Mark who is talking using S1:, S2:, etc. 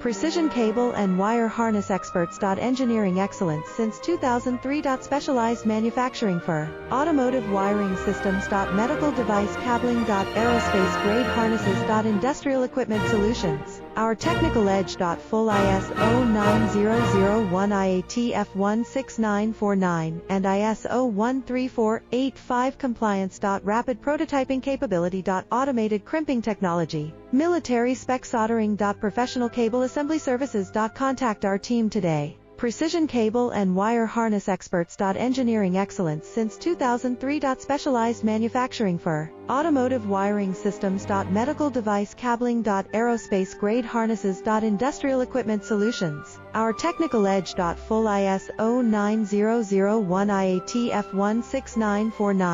S1: Precision cable and wire harness experts. Engineering excellence since 2003. Specialized manufacturing for automotive wiring systems. Medical device cabling. Aerospace grade harnesses. Industrial equipment solutions. Our technical edge. Full ISO 9001 IATF 16949 and ISO 13485 compliance. Rapid prototyping capability. Automated crimping technology. Military spec soldering. Professional cable assembly services. Contact our team today. Precision cable and wire harness experts. Engineering excellence since 2003. Specialized manufacturing for automotive wiring systems. Medical device cabling. Aerospace grade harnesses. Industrial equipment solutions. Our technical edge. Full ISO 9001 IATF 16949